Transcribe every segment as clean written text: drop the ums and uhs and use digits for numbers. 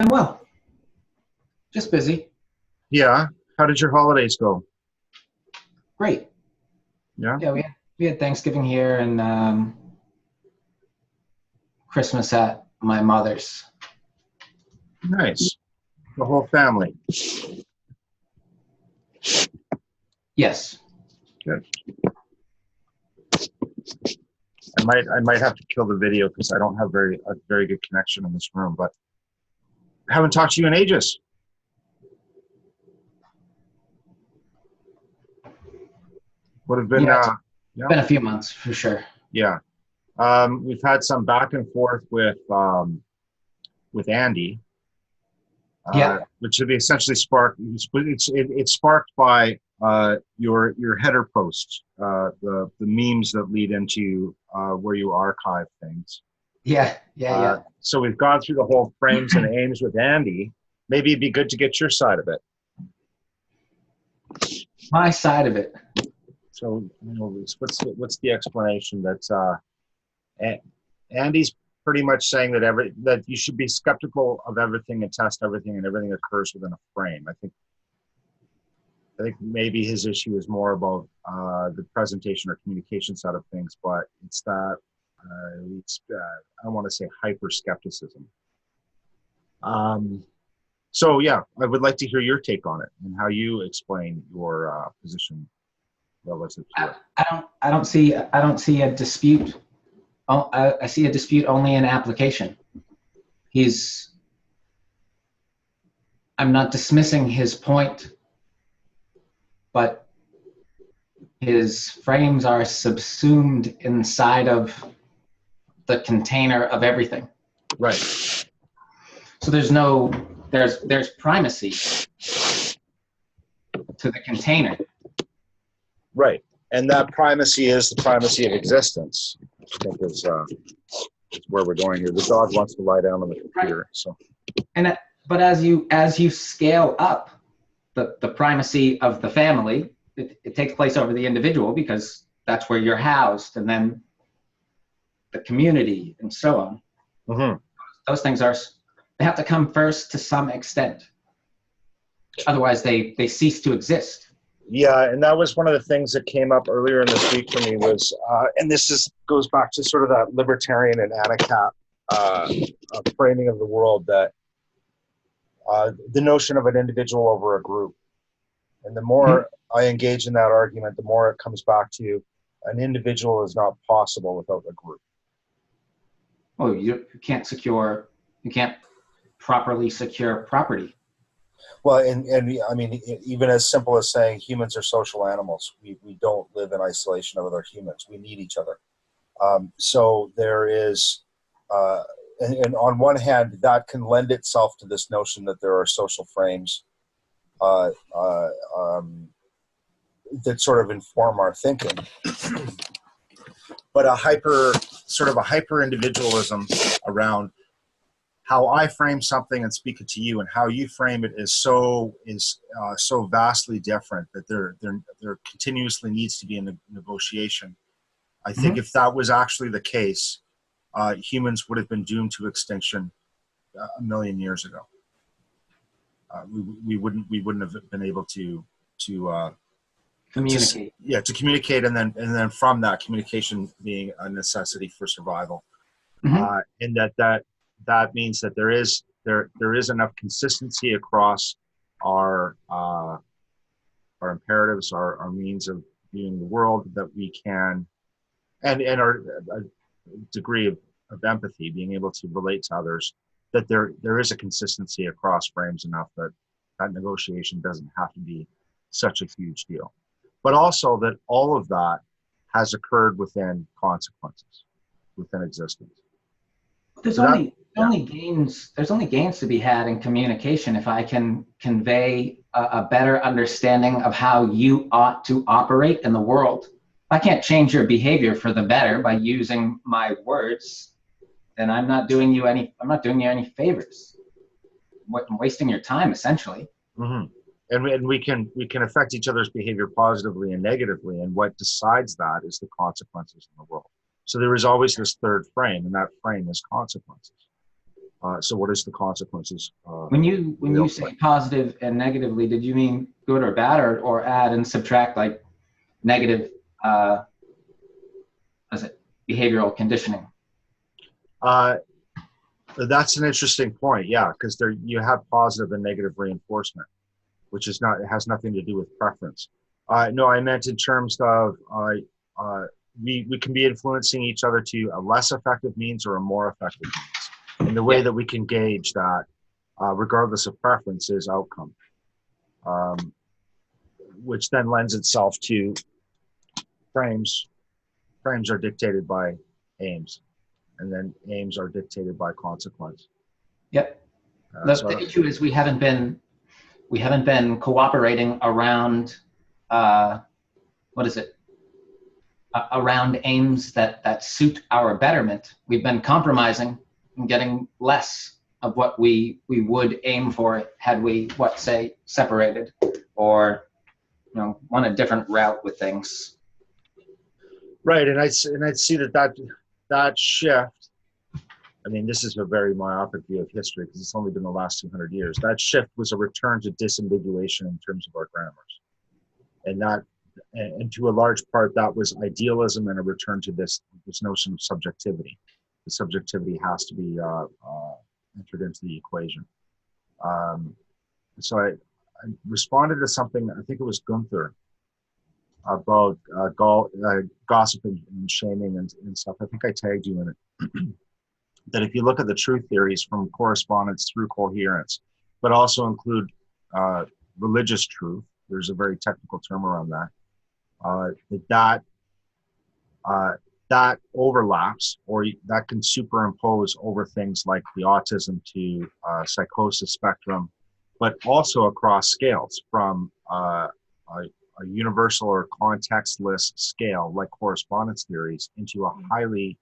I'm well, just busy. Yeah. How did your holidays go? Great. Yeah. Yeah, we had Thanksgiving here and Christmas at my mother's. Nice. The whole family. Yes. Good. I might have to kill the video because I don't have a very good connection in this room, but I haven't talked to you in ages. Would have been Yeah, it's yeah. been a few months for sure. Yeah. We've had some back and forth with Andy, Yeah. which have essentially sparked. It's sparked by your header posts, the memes that lead into where you archive things. Yeah. So we've gone through the whole frames and aims with Andy. Maybe it'd be good to get your side of it. My side of it. So, what's the explanation that Andy's pretty much saying that you should be skeptical of everything and test everything, and everything occurs within a frame. I think maybe his issue is more about the presentation or communication side of things, but it's that I don't want to say hyper skepticism. So yeah, I would like to hear your take on it and how you explain your position relative to it. I don't see a dispute. Oh, I see a dispute only in application. I'm not dismissing his point, but his frames are subsumed inside of the container of everything. Right. So there's primacy to the container. Right. And that primacy is the primacy of existence. I think is where we're going here. The dog wants to lie down on the computer. Right. So. But as you scale up the primacy of the family, it takes place over the individual because that's where you're housed, and then the community and so on. Mm-hmm. Those things they have to come first to some extent. Otherwise, they cease to exist. Yeah, and that was one of the things that came up earlier in this week for me was, and goes back to sort of that libertarian and ANACAP framing of the world, that the notion of an individual over a group. And the more I engage in that argument, the more it comes back to an individual is not possible without a group. Oh, you can't properly secure property. Well, and I mean, even as simple as saying humans are social animals. We don't live in isolation of other humans. We need each other. So there is, and on one hand, that can lend itself to this notion that there are social frames that sort of inform our thinking. But a hyper individualism around how I frame something and speak it to you, and how you frame it is so vastly different that there continuously needs to be a negotiation. I think if that was actually the case, humans would have been doomed to extinction a million years ago. We wouldn't have been able to communicate. To communicate, and then from that, communication being a necessity for survival. And that means that there is enough consistency across our imperatives, our means of viewing the world, that we can, and our degree of empathy, being able to relate to others, that there is a consistency across frames enough that negotiation doesn't have to be such a huge deal. But also that all of that has occurred within consequences, within existence. There's only gains to be had in communication if I can convey a better understanding of how you ought to operate in the world. I can't change your behavior for the better by using my words, then I'm not doing you any favors. I'm wasting your time, essentially. Mm-hmm. And we can affect each other's behavior positively and negatively, and what decides that is the consequences in the world. So there is always this third frame, and that frame is consequences. So what is the consequences? When you say positive and negatively, did you mean good or bad, or add and subtract like negative, what is it, behavioral conditioning? That's an interesting point. Yeah, because there you have positive and negative reinforcement, which is not, it has nothing to do with preference. No, I meant in terms of we can be influencing each other to a less effective means or a more effective means. And the way that we can gauge that, regardless of preference, is outcome, which then lends itself to frames. Frames are dictated by aims, and then aims are dictated by consequence. Yep. The issue is we haven't been cooperating around what is it? Around aims that suit our betterment. We've been compromising and getting less of what we would aim for had we, say, separated or went a different route with things. Right, and I'd see that shift. I mean, this is a very myopic view of history because it's only been the last 200 years. That shift was a return to disambiguation in terms of our grammars, and to a large part that was idealism and a return to this notion of subjectivity. The subjectivity has to be entered into the equation. So I responded to something, I think it was Gunther, about gossip and shaming and stuff. I think I tagged you in it. That if you look at the truth theories from correspondence through coherence, but also include religious truth, there's a very technical term around that, that overlaps, or that can superimpose over things like the autism to psychosis spectrum, but also across scales from a universal or contextless scale like correspondence theories into a highly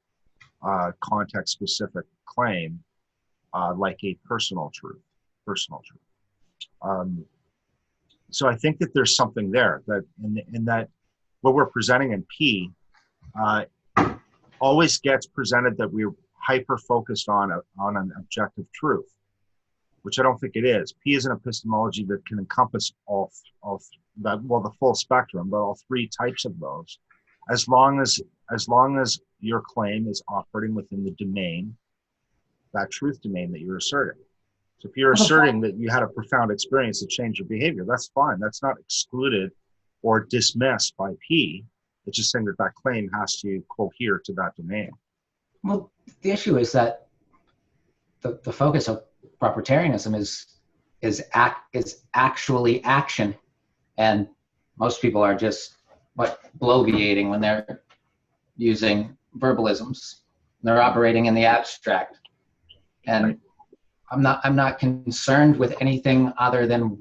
context-specific claim like a personal truth. So I think that there's something there that in that what we're presenting in P always gets presented that we're hyper-focused on an objective truth, which I don't think it is. P is an epistemology that can encompass all that, well, the full spectrum, but all three types of those, as long as your claim is operating within the domain, that truth domain that you're asserting. So if you're asserting that you had a profound experience that changed your behavior, that's fine. That's not excluded or dismissed by P. It's just saying that claim has to cohere to that domain. Well, the issue is that the focus of propertarianism is actually action, and most people are just bloviating when they're using verbalisms. They're operating in the abstract, and right. I'm not concerned with anything other than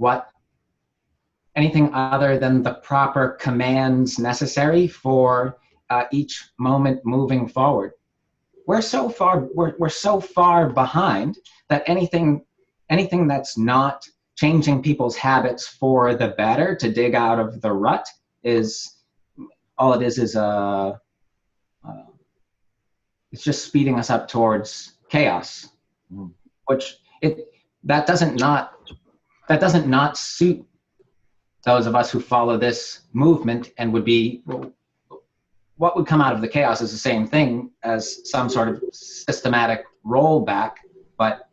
the proper commands necessary for each moment moving forward. We're so far behind that anything that's not changing people's habits for the better to dig out of the rut is all it is it's just speeding us up towards chaos, which that doesn't not suit those of us who follow this movement, and would be, what would come out of the chaos is the same thing as some sort of systematic rollback. But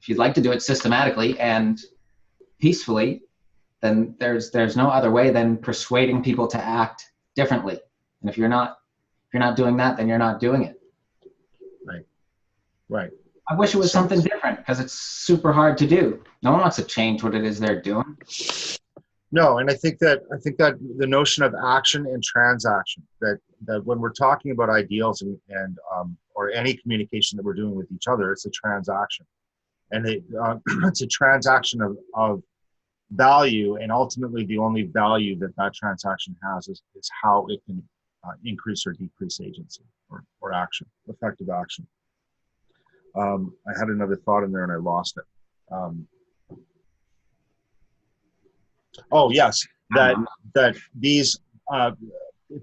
if you'd like to do it systematically and peacefully, then there's no other way than persuading people to act differently. And if you're not doing that, then you're not doing it. Right. I wish it was something different, because it's super hard to do. No one wants to change what it is they're doing. No, and I think that the notion of action and transaction, that when we're talking about ideals and or any communication that we're doing with each other, it's a transaction, and it's a transaction of value, and ultimately the only value that transaction has is how it can increase or decrease agency or action, effective action. I had another thought in there and I lost it. Oh yes, that these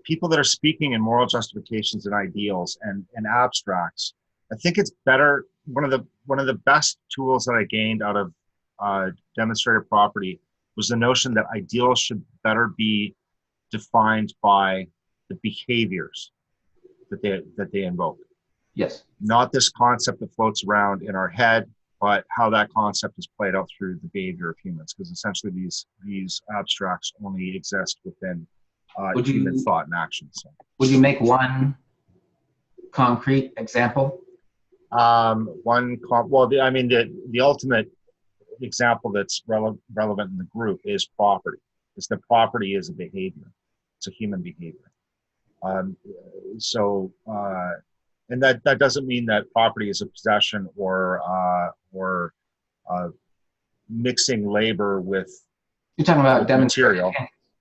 people that are speaking in moral justifications and ideals and abstracts, I think it's better. One of one of the best tools that I gained out of demonstrated property was the notion that ideals should better be defined by the behaviors that they invoke. Yes. Not this concept that floats around in our head, but how that concept is played out through the behavior of humans, because essentially these abstracts only exist within human thought and action. So. Would you make one concrete example? The ultimate example that's relevant in the group is property. Is that property is a behavior. It's a human behavior. And that doesn't mean that property is a possession or mixing labor with. You're talking about material.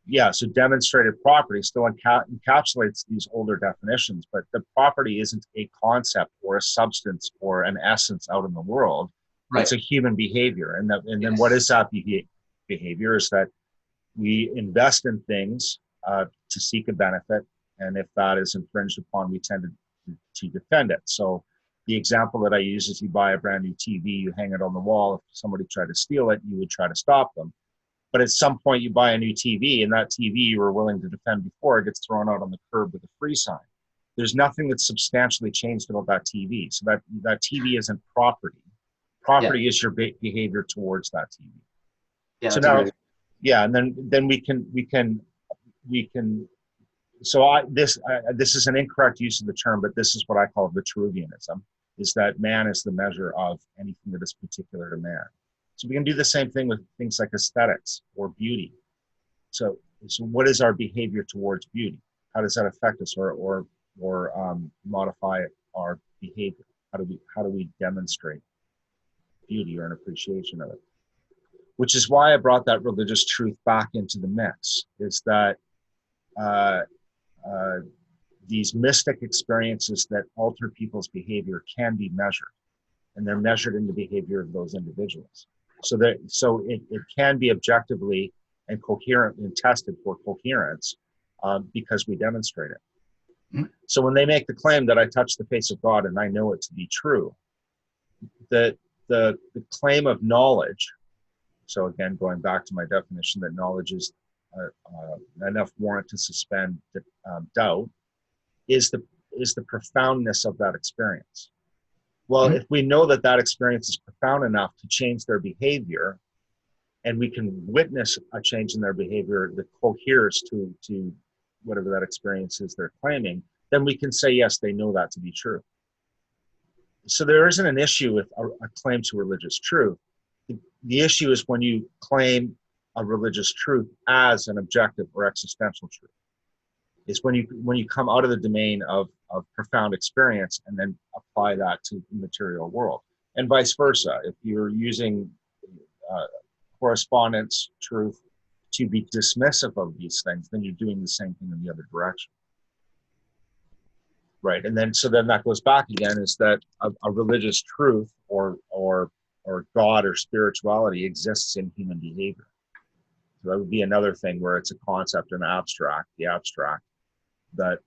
Yeah, so demonstrated property still encapsulates these older definitions, but the property isn't a concept or a substance or an essence out in the world. Right. It's a human behavior. And then what is that behavior? Is that we invest in things to seek a benefit, and if that is infringed upon, we tend to defend it. So the example that I use is you buy a brand new TV, you hang it on the wall. If somebody tried to steal it, you would try to stop them. But at some point you buy a new TV, and that TV you were willing to defend before gets thrown out on the curb with a free sign. There's nothing that's substantially changed about that TV. So that TV isn't property. Property is your behavior towards that TV. Yeah, so now, and then we can. So this is an incorrect use of the term, but this is what I call Vitruvianism, is that man is the measure of anything that is particular to man. So we can do the same thing with things like aesthetics or beauty. So what is our behavior towards beauty? How does that affect us or modify our behavior? How do we demonstrate beauty or an appreciation of it? Which is why I brought that religious truth back into the mix, is that these mystic experiences that alter people's behavior can be measured, and they're measured in the behavior of those individuals. So it can be objectively and coherent and tested for coherence because we demonstrate it. Mm-hmm. So when they make the claim that I touch the face of God and I know it to be true, the claim of knowledge, so again, going back to my definition that knowledge is enough warrant to suspend doubt, is the profoundness of that experience. Well, if we know that experience is profound enough to change their behavior, and we can witness a change in their behavior that coheres to whatever that experience is they're claiming, then we can say, yes, they know that to be true. So there isn't an issue with a claim to religious truth. The issue is when you claim a religious truth as an objective or existential truth. It's when you come out of the domain of profound experience and then apply that to the material world, and vice versa. If you're using correspondence truth to be dismissive of these things, then you're doing the same thing in the other direction, right? And then that goes back again, is that a religious truth or God or spirituality exists in human behavior. So that would be another thing where it's a concept, an abstract, the abstract that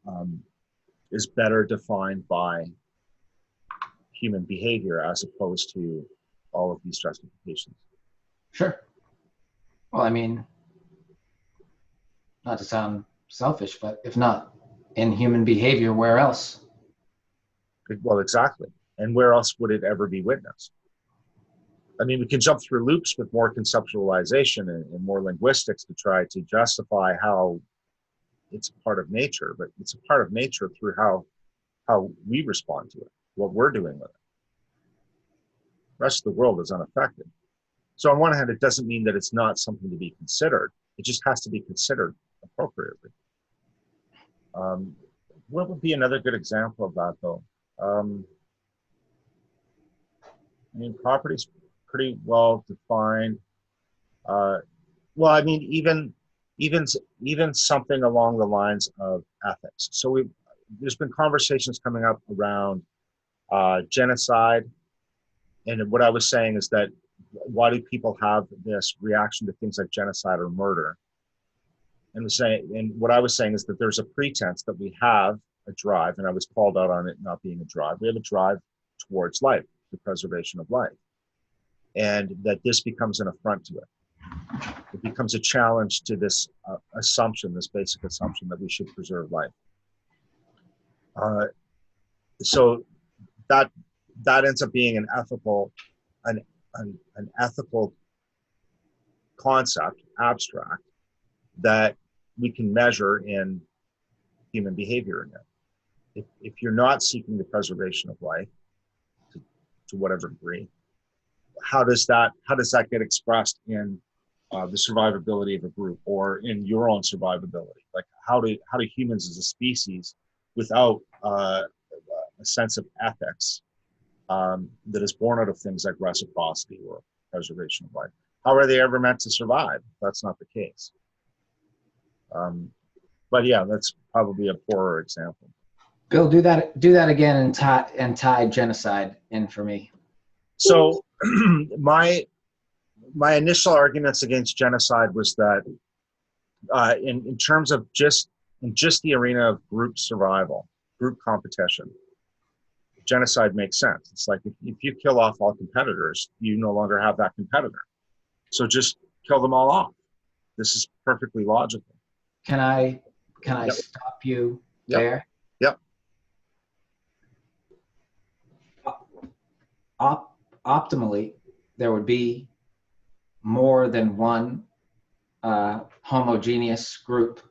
is better defined by human behavior as opposed to all of these justifications. Sure. Well, I mean, not to sound selfish, but if not in human behavior, where else? Well, exactly. And where else would it ever be witnessed? I mean, we can jump through loops with more conceptualization and more linguistics to try to justify how it's a part of nature, but it's a part of nature through how we respond to it, what we're doing with it. The rest of the world is unaffected. So on one hand, it doesn't mean that it's not something to be considered. It just has to be considered appropriately. What would be another good example of that, though? I mean, property's pretty well defined. Well, I mean, even something along the lines of ethics. So there's been conversations coming up around genocide, and what I was saying is that why do people have this reaction to things like genocide or murder? And what I was saying is that there's a pretense that we have a drive, and I was called out on it not being a drive. We have a drive towards life. the preservation of life, and that this becomes an affront to it. It becomes a challenge to this assumption, this basic assumption that we should preserve life. So that ends up being an ethical concept, abstract, that we can measure in human behavior in it. If you're not seeking the preservation of life to whatever degree, how does that get expressed in the survivability of a group, or in your own survivability? Like how do humans as a species, without a sense of ethics that is born out of things like reciprocity or preservation of life, how are they ever meant to survive? That's not the case. But yeah, that's probably a poorer example. Bill, do that again and tie genocide in for me. So my initial arguments against genocide was that in terms of just the arena of group survival, group competition, genocide makes sense. It's like if you kill off all competitors, you no longer have that competitor. So just kill them all off. This is perfectly logical. Can I Yep. stop you Yep. there? Yep. Optimally, there would be more than one homogeneous group,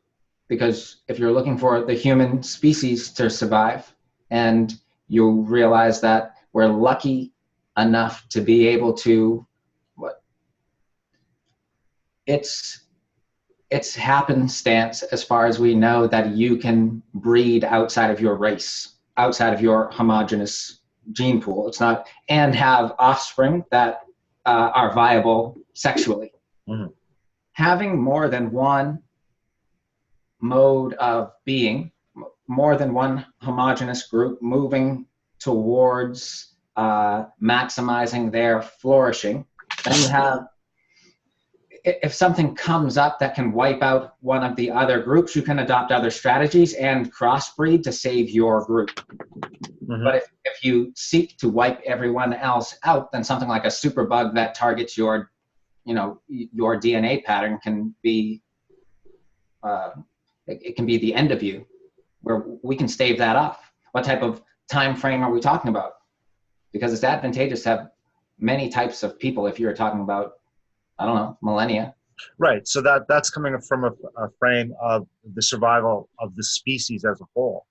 because if you're looking for the human species to survive, and you realize that we're lucky enough to be able to, it's happenstance as far as we know that you can breed outside of your race, outside of your homogeneous gene pool. It's not, and have offspring that are viable sexually. Mm-hmm. Having more than one mode of being, more than one homogeneous group moving towards maximizing their flourishing, then you have, if something comes up that can wipe out one of the other groups, you can adopt other strategies and crossbreed to save your group. Mm-hmm. But if you seek to wipe everyone else out, then something like a superbug that targets your DNA pattern can be, it can be the end of you, where we can stave that off. What type of time frame are we talking about? Because it's advantageous to have many types of people if you're talking about, I don't know, millennia. Right. So that's coming from a frame of the survival of the species as a whole.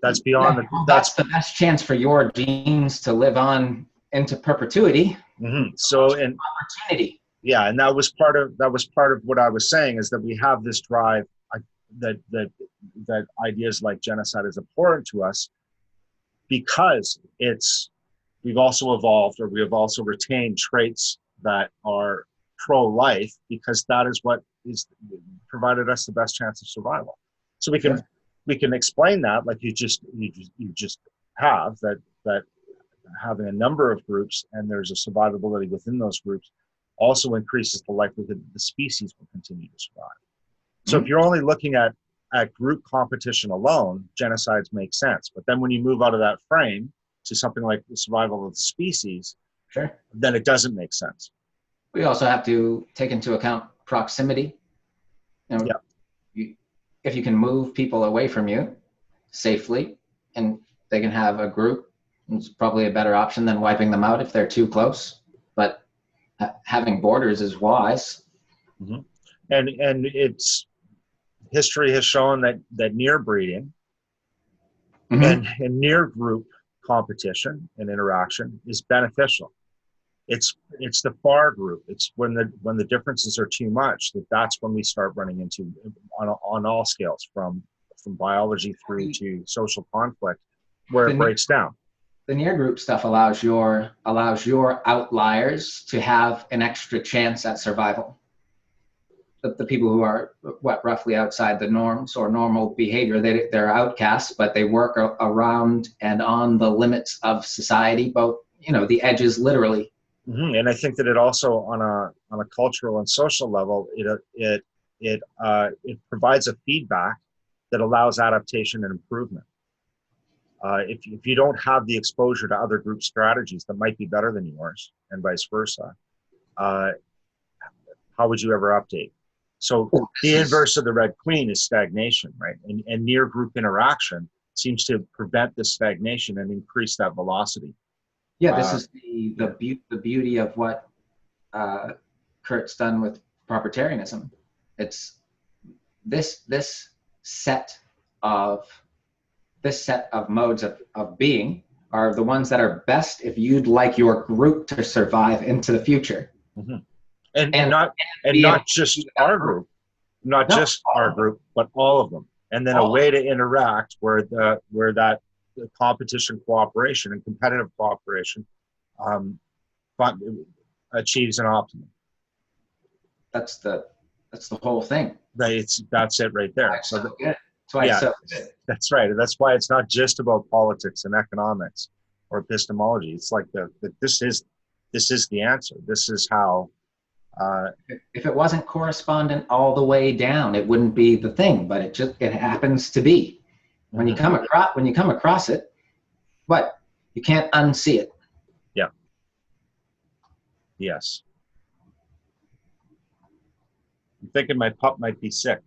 That's beyond that's the best chance for your genes to live on into perpetuity. Mm-hmm. So in opportunity. Yeah, and that was part of what I was saying, is that we have this drive that ideas like genocide is abhorrent to us, because we've also evolved, or we have also retained traits that are pro-life, because that is what is provided us the best chance of survival. So we can explain that, like you just have that having a number of groups and there's a survivability within those groups also increases the likelihood that the species will continue to survive. So if you're only looking at group competition alone, genocides make sense. But then when you move out of that frame to something like the survival of the species, sure, then it doesn't make sense. We also have to take into account proximity. If you can move people away from you safely and they can have a group, it's probably a better option than wiping them out if they're too close. But having borders is wise. Mm-hmm. And history has shown that near breeding and near group competition and interaction is beneficial. It's the far group. It's when the differences are too much that's when we start running into, on all scales, from biology through to social conflict, where it breaks down. The near group stuff allows your outliers to have an extra chance at survival. The people who are roughly outside the norms or normal behavior, they're outcasts, but they work around and on the limits of society, both the edges literally. Mm-hmm. And I think that it also, on a cultural and social level, it provides a feedback that allows adaptation and improvement. If you don't have the exposure to other group strategies that might be better than yours, and vice versa, how would you ever update? So the inverse of the Red Queen is stagnation, right? And near group interaction seems to prevent the stagnation and increase that velocity. Yeah, this is the beauty of what Kurt's done with propertarianism. It's this set of modes of being are the ones that are best if you'd like your group to survive into the future. Mm-hmm. And not just our group, just our group, but all of them. And then a way to interact where that competition cooperation and competitive cooperation achieves an optimum. That's the whole thing. That's it right there. So good. That's why it's so good. That's right. And that's why it's not just about politics and economics or epistemology. It's like this is the answer. This is how. If it wasn't correspondent all the way down, it wouldn't be the thing. But it happens to be. When you come across it, you can't unsee it. Yeah. Yes. I'm thinking my pup might be sick.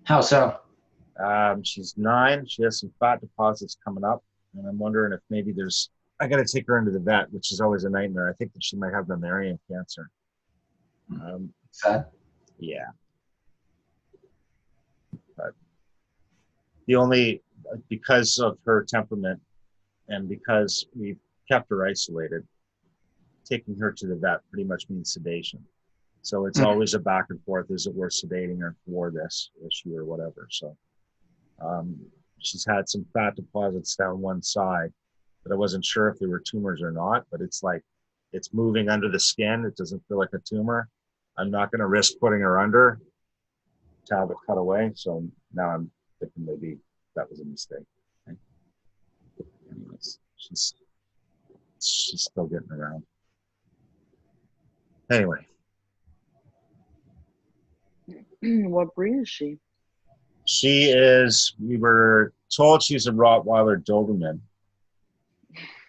How so? She's 9. She has some fat deposits coming up, and I'm wondering if maybe I got to take her into the vet, which is always a nightmare. I think that she might have mammalian cancer. Sad. Yeah. But because of her temperament and because we've kept her isolated, taking her to the vet pretty much means sedation. So it's always a back and forth. Is it worth sedating her for this issue or whatever? So she's had some fat deposits down one side, but I wasn't sure if they were tumors or not. But it's like it's moving under the skin. It doesn't feel like a tumor. I'm not going to risk putting her under to have it cut away. So now I'm thinking maybe that was a mistake. Okay. Anyways, she's still getting around. Anyway. What breed is she? We were told she's a Rottweiler Doberman,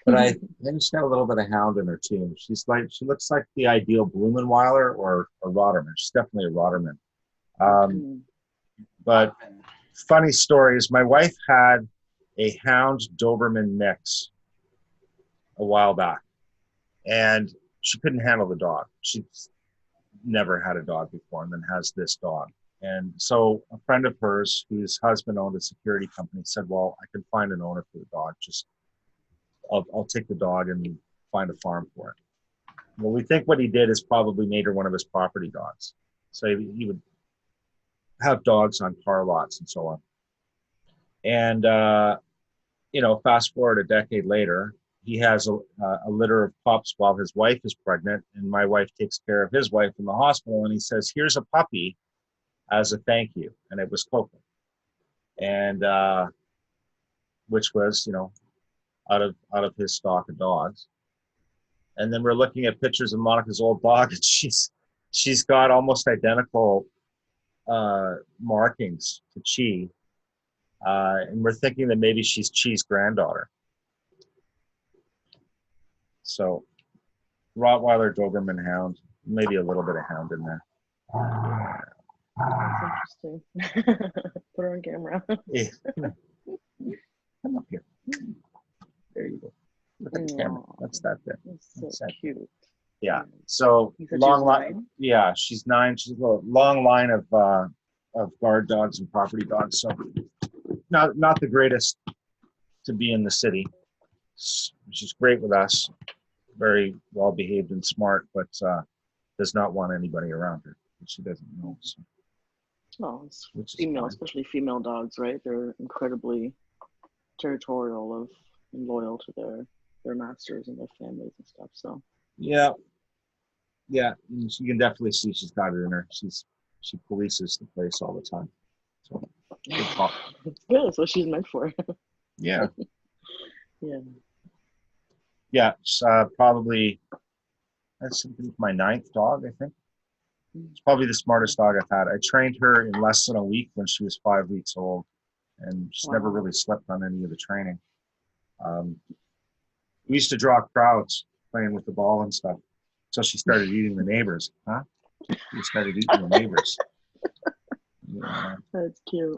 but I think she's got a little bit of hound in her too. She looks like the ideal Blumenweiler or a Rotterman. She's definitely a Rotterman. But funny story is my wife had a hound Doberman mix a while back, and she couldn't handle the dog. She's never had a dog before and then has this dog. And so a friend of hers whose husband owned a security company said, well, I can find an owner for the dog. I'll take the dog and find a farm for it. Well, we think what he did is probably made her one of his property dogs. So he would have dogs on car lots and so on. And, fast forward a decade later, he has a litter of pups while his wife is pregnant, and my wife takes care of his wife in the hospital, and he says, here's a puppy as a thank you. And it was Coco. And which was, out of his stock of dogs. And then we're looking at pictures of Monica's old dog, and she's got almost identical markings to Chi. And we're thinking that maybe she's Chi's granddaughter. So Rottweiler, Doberman, hound, maybe a little bit of hound in there. That's interesting. Put her on camera. Yeah. Come up here. There you go. Look at the camera. That's that there. That's so cute. Yeah. So long line. Yeah, she's 9. She's a long line of guard dogs and property dogs. So not the greatest to be in the city. She's great with us. Very well behaved and smart, but does not want anybody around her. She doesn't know. So. Oh, it's female, especially female dogs, right? They're incredibly territorial and loyal to their masters and their families and stuff. So yeah, and you can definitely see she's got it in her. She polices the place all the time. So it's good. That's what she's meant for. Yeah. Yeah. Yeah, it's probably that's my 9th dog, I think. It's probably the smartest dog I've had. I trained her in less than a week when she was 5 weeks old. and just never Wow. really slept on any of the training. We used to draw crowds playing with the ball and stuff. So she started eating the neighbors. Huh? She started eating the neighbors. Yeah. That's cute.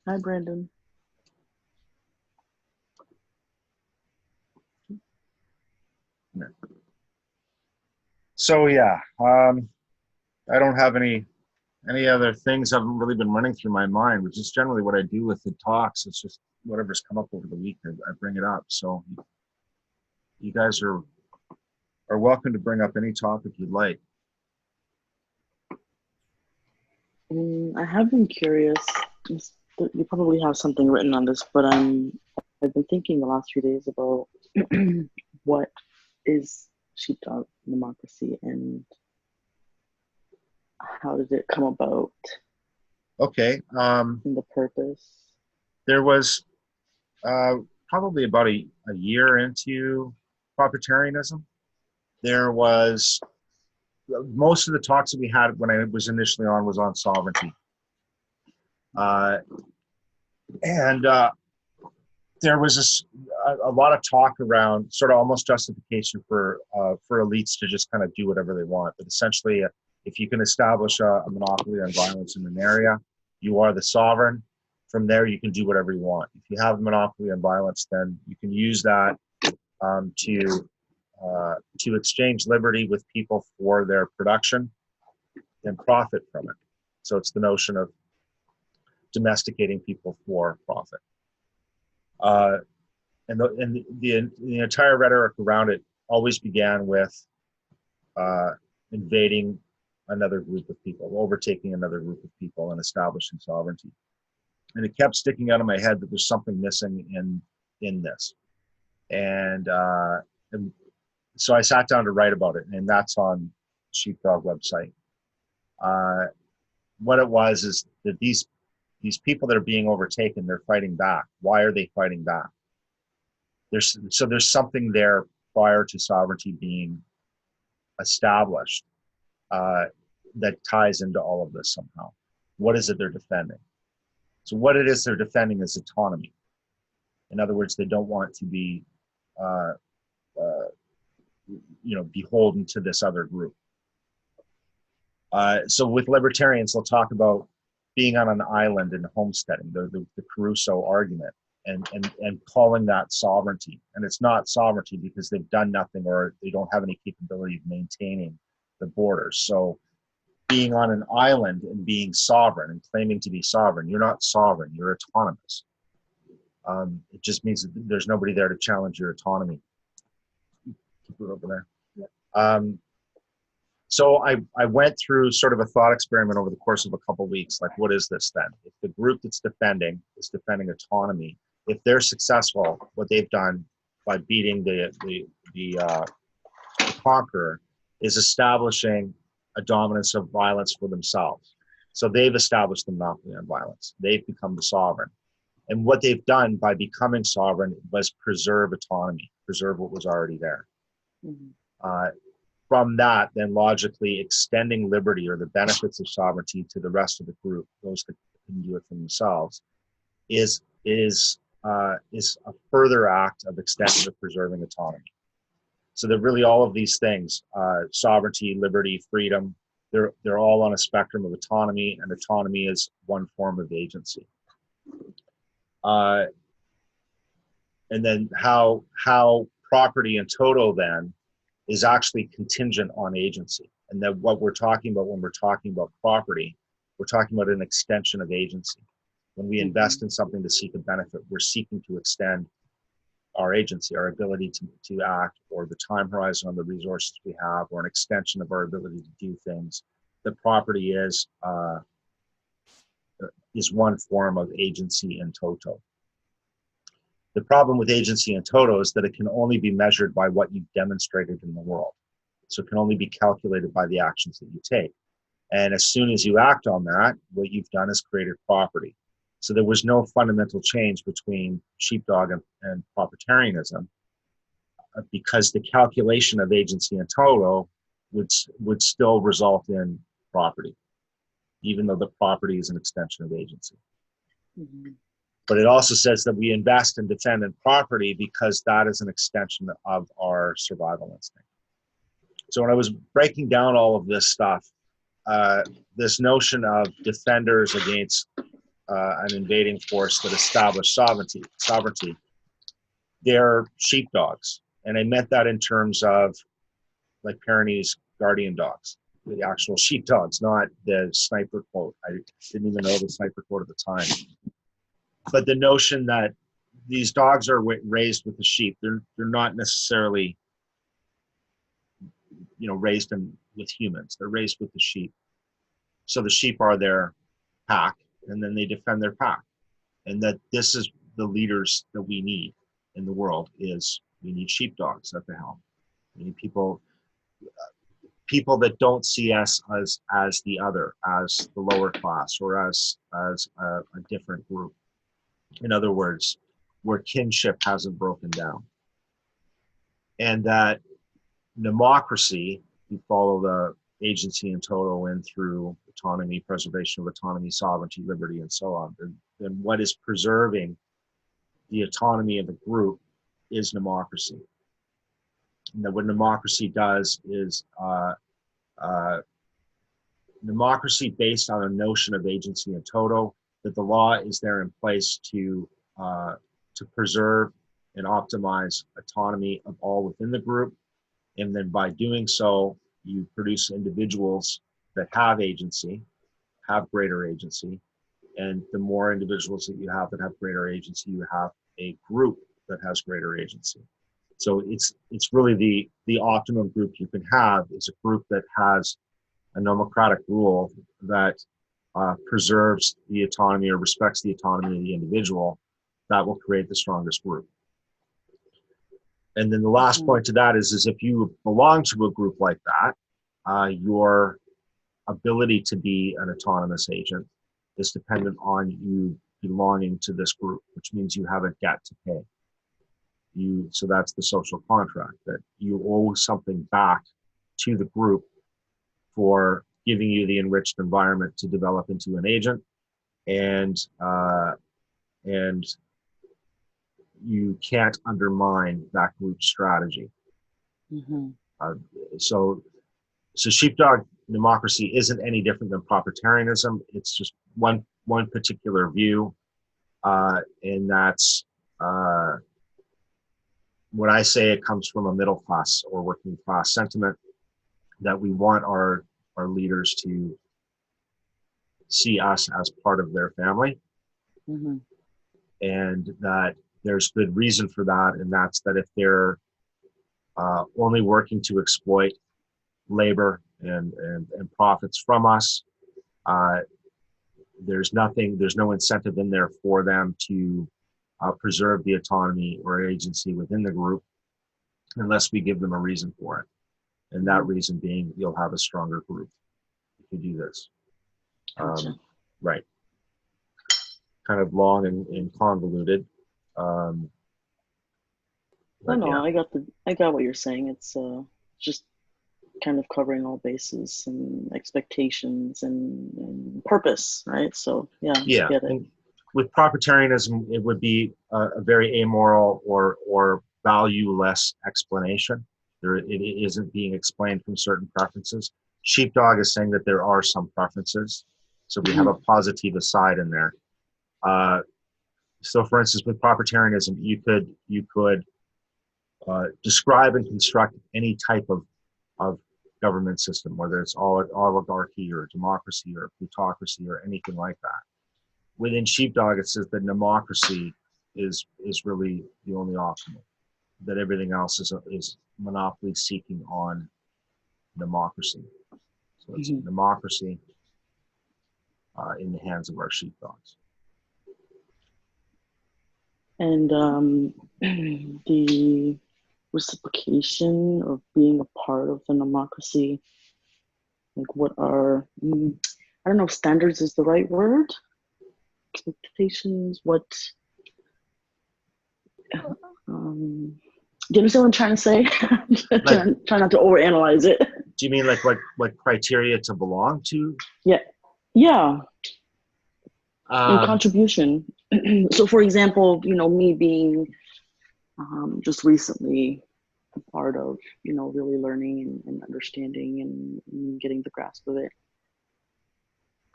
Hi, Brandon. So yeah, I don't have any other things haven't really been running through my mind, which is generally what I do with the talks. It's just whatever's come up over the week, I bring it up. So you guys are welcome to bring up any topic you'd like. I have been curious. You probably have something written on this, but I've been thinking the last few days about what is sheepdog democracy and how did it come about? Okay. And the purpose. There was probably about a year into profiteerianism. There was most of the talks that we had when I was initially on was on sovereignty. And there was a lot of talk around sort of almost justification for elites to just kind of do whatever they want. But essentially, if you can establish a monopoly on violence in an area, you are the sovereign. From there, you can do whatever you want. If you have a monopoly on violence, then you can use that to exchange liberty with people for their production and profit from it. So it's the notion of domesticating people for profit. And the entire rhetoric around it always began with invading another group of people, overtaking another group of people, and establishing sovereignty. And it kept sticking out of my head that there's something missing in this. And so I sat down to write about it, and that's on Sheepdog website. What it was is that these people that are being overtaken, they're fighting back. Why are they fighting back? There's something there prior to sovereignty being established that ties into all of this somehow. What is it they're defending? So what it is they're defending is autonomy. In other words, they don't want to be beholden to this other group. So with libertarians, they'll talk about being on an island and homesteading, the Crusoe argument, and calling that sovereignty. And it's not sovereignty because they've done nothing or they don't have any capability of maintaining the borders. So being on an island and being sovereign and claiming to be sovereign, you're not sovereign, you're autonomous. It just means that there's nobody there to challenge your autonomy. Keep it over there. Yeah. So I went through sort of a thought experiment over the course of a couple of weeks. Like, what is this then? If the group that's defending is defending autonomy, if they're successful, what they've done by beating the conqueror is establishing a dominance of violence for themselves. So they've established the monopoly on violence. They've become the sovereign. And what they've done by becoming sovereign was preserve autonomy, preserve what was already there. Mm-hmm. From that, then logically extending liberty or the benefits of sovereignty to the rest of the group, those that can do it for themselves, is a further act of extending or preserving autonomy. So that really all of these things, sovereignty, liberty, freedom, they're all on a spectrum of autonomy, and autonomy is one form of agency. And then how property in toto then is actually contingent on agency. And that what we're talking about when we're talking about property, we're talking about an extension of agency. When we invest in something to seek a benefit, we're seeking to extend our agency, our ability to act, or the time horizon on the resources we have, or an extension of our ability to do things. The property is one form of agency in toto. The problem with agency in toto is that it can only be measured by what you've demonstrated in the world. So it can only be calculated by the actions that you take. And as soon as you act on that, what you've done is created property. So there was no fundamental change between sheepdog and profiteerianism, because the calculation of agency in toto would still result in property, even though the property is an extension of agency. Mm-hmm. But it also says that we invest and defend in property because that is an extension of our survival instinct. So when I was breaking down all of this stuff, this notion of defenders against an invading force that established sovereignty, they're sheepdogs. And I meant that in terms of like Pyrenees guardian dogs, the actual sheepdogs, not the sniper quote. I didn't even know the sniper quote at the time. But the notion that these dogs are raised with the sheep, they're not necessarily, raised with humans. They're raised with the sheep. So the sheep are their pack, and then they defend their pack. And that this is the leaders that we need in the world. Is we need sheepdogs at the helm. We need people that don't see us as the other, as the lower class, or as a different group. In other words, where kinship hasn't broken down. And that democracy, you follow the agency in total in through autonomy, preservation of autonomy, sovereignty, liberty, and so on. Then what is preserving the autonomy of a group is democracy. And that what democracy does is democracy based on a notion of agency in toto, that the law is there in place to preserve and optimize autonomy of all within the group. And then by doing so, you produce individuals that have agency, have greater agency. And the more individuals that you have that have greater agency, you have a group that has greater agency. So it's really the optimum group you can have is a group that has a democratic rule that preserves the autonomy or respects the autonomy of the individual. That will create the strongest group. And then the last point to that is if you belong to a group like that, your ability to be an autonomous agent is dependent on you belonging to this group, which means you have a debt to pay. So that's the social contract, that you owe something back to the group for giving you the enriched environment to develop into an agent, and you can't undermine that group strategy. Mm-hmm. So sheepdog democracy isn't any different than proprietarianism. It's just one particular view, and that's when I say it comes from a middle class or working class sentiment, that we want our leaders to see us as part of their family. Mm-hmm. And that there's good reason for that, and that's that if they're only working to exploit labor and profits from us, there's no incentive in there for them to preserve the autonomy or agency within the group unless we give them a reason for it. And that reason being, you'll have a stronger group if you do this. Gotcha. Right. Kind of long and convoluted. No, Yeah. I got what you're saying. It's just kind of covering all bases and expectations and purpose, right? So yeah, Yeah. I get it. And with proprietarianism, it would be a very amoral or valueless explanation. It isn't being explained from certain preferences. Sheepdog is saying that there are some preferences, so we have a positive aside in there. So, for instance, with proprietarianism, you could describe and construct any type of government system, whether it's oligarchy or democracy or plutocracy or anything like that. Within Sheepdog, it says that democracy is really the only option. That everything else is monopoly seeking on democracy. So it's democracy in the hands of our sheepdogs. And the reciprocation of being a part of the democracy, like what are, I don't know if standards is the right word, expectations, what, do you understand what I'm trying to say? Try not to overanalyze it. Do you mean like what criteria to belong to? Yeah. And contribution. So for example, me being just recently a part of, really learning and understanding and getting the grasp of it.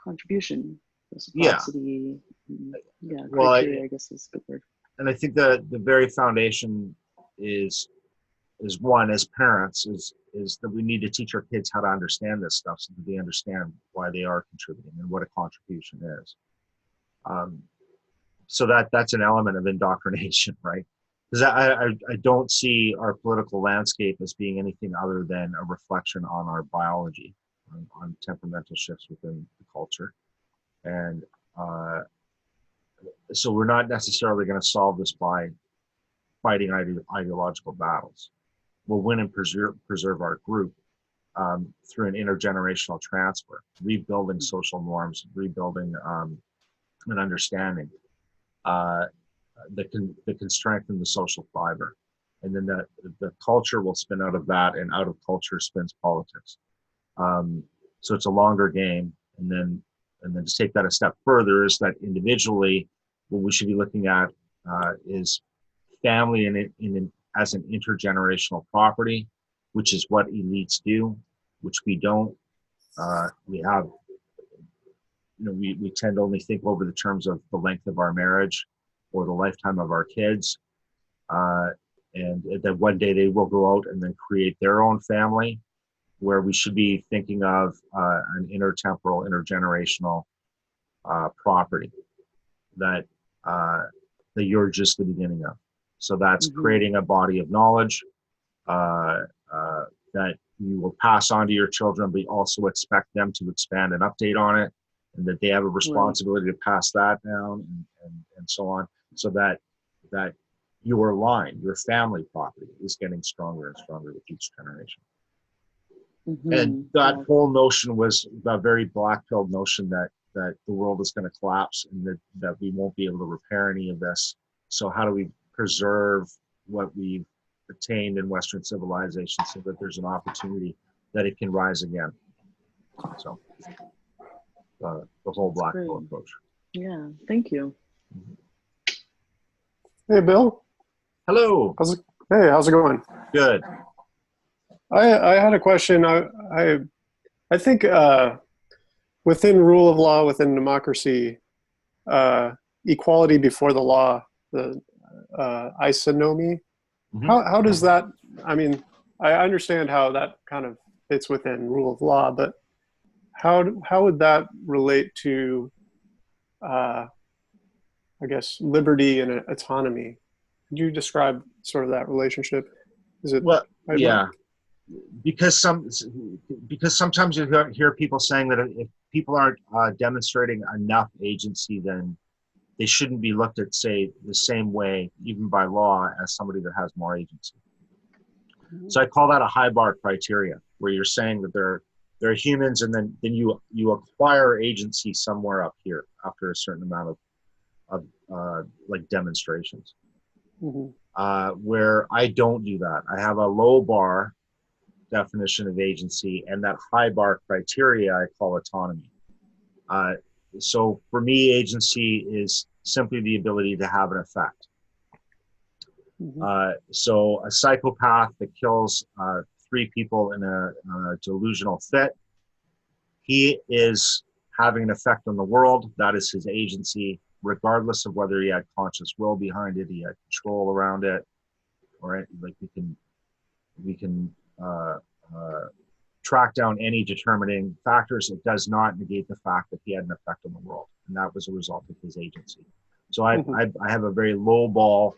Contribution, Yeah. reciprocity, yeah, Well, criteria, I guess is a good word. and I think the very foundation is one, as parents, is that we need to teach our kids how to understand this stuff so that they understand why they are contributing and what a contribution is. So that's an element of indoctrination, right? Because I don't see our political landscape as being anything other than a reflection on our biology, on temperamental shifts within the culture. And so we're not necessarily going to solve this by fighting ideological battles. We'll win and preserve our group through an intergenerational transfer, rebuilding social norms, rebuilding an understanding that can strengthen the social fiber. And then the culture will spin out of that, and out of culture spins politics. So it's a longer game. And then to take that a step further is that individually, what we should be looking at is family as an intergenerational property, which is what elites do, which we don't. We have, we tend to only think over the terms of the length of our marriage or the lifetime of our kids. And that one day they will go out and then create their own family, where we should be thinking of an intertemporal, intergenerational property that you're just the beginning of. So that's creating a body of knowledge that you will pass on to your children, but you also expect them to expand and update on it, and that they have a responsibility to pass that down and so on, so that your line, your family property is getting stronger and stronger with each generation. And that whole notion was a very black-pilled notion that the world is going to collapse and that we won't be able to repair any of this. So how do we preserve what we've attained in Western civilization so that there's an opportunity that it can rise again? So the whole black pill approach. Yeah, thank you. Hey, Bill. Hello. How's it going? Good. I had a question. I think within rule of law, within democracy, equality before the law, the isonomy, how does that, I mean, I understand how that kind of fits within rule of law, but how would that relate to, I guess, liberty and autonomy? Could you describe sort of that relationship? Is it? Well, yeah, because sometimes you hear people saying that if people aren't demonstrating enough agency, then they shouldn't be looked at, say, the same way, even by law, as somebody that has more agency. So I call that a high bar criteria, where you're saying that they're humans, and then you acquire agency somewhere up here after a certain amount of like demonstrations. Where I don't do that. I have a low bar definition of agency, and that high bar criteria I call autonomy. So for me, agency is simply the ability to have an effect. So a psychopath that kills 3 people in a delusional fit, he is having an effect on the world. That is his agency, regardless of whether he had conscious will behind it, he had control around it, or like we can track down any determining factors. It does not negate the fact that he had an effect on the world, and that was a result of his agency. So I have a very low ball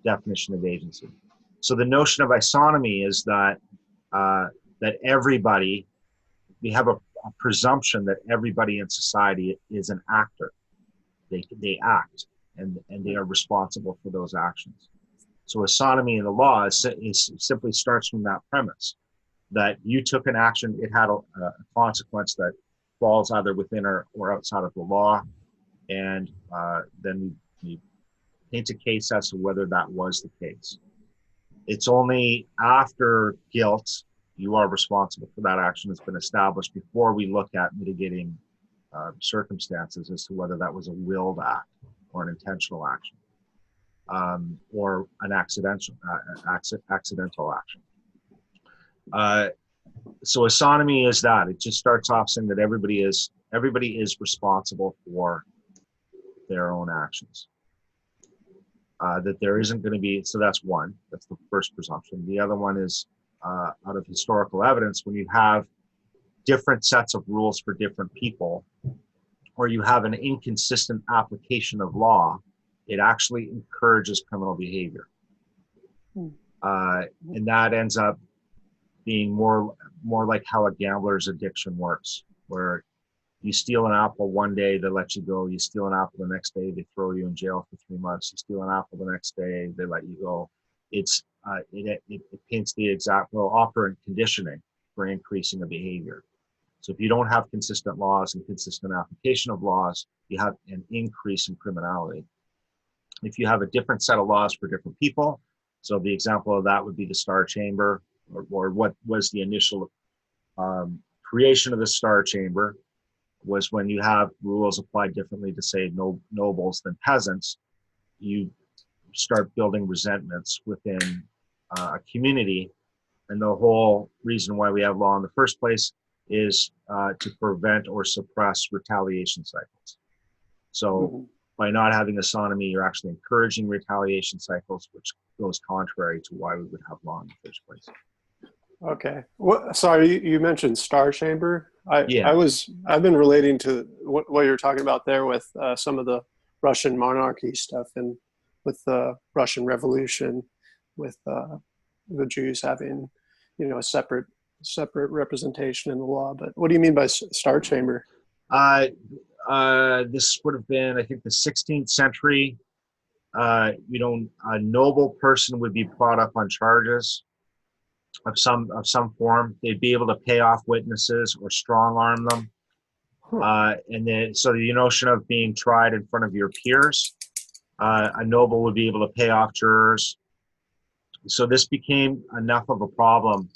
definition of agency. So the notion of isonomy is that that everybody, we have a presumption that everybody in society is an actor. They act and they are responsible for those actions. So isonomy in the law is simply starts from that premise that you took an action, it had a consequence that falls either within or outside of the law, and then we paint a case as to whether that was the case. It's only after guilt you are responsible for that action that's been established before we look at mitigating circumstances as to whether that was a willed act. or an intentional action, or an accidental action. So autonomy is that. It just starts off saying that everybody is responsible for their own actions. That there isn't going to be, so that's one. That's the first presumption. The other one is out of historical evidence, when you have different sets of rules for different people, or you have an inconsistent application of law, it actually encourages criminal behavior. And that ends up being more like how a gambler's addiction works, where you steal an apple one day, they let you go. You steal an apple the next day, they throw you in jail for 3 months. You steal an apple the next day, they let you go. It paints the exact operant conditioning for increasing a behavior. So if you don't have consistent laws and consistent application of laws, you have an increase in criminality. If you have a different set of laws for different people, so the example of that would be the Star Chamber, or what was the initial creation of the Star Chamber, was when you have rules applied differently to, say, nobles than peasants, you start building resentments within a community. And the whole reason why we have law in the first place is to prevent or suppress retaliation cycles. So by not having autonomy, you're actually encouraging retaliation cycles, which goes contrary to why we would have law in the first place. Okay. Sorry, you mentioned Star Chamber. I've been relating to what you're talking about there with some of the Russian monarchy stuff, and with the Russian Revolution, with the Jews having, a separate representation in the law. But what do you mean by Star Chamber? This would have been, I think, the 16th century. A noble person would be brought up on charges of some form. They'd be able to pay off witnesses or strong arm them. And then, so the notion of being tried in front of your peers, a noble would be able to pay off jurors. So this became enough of a problem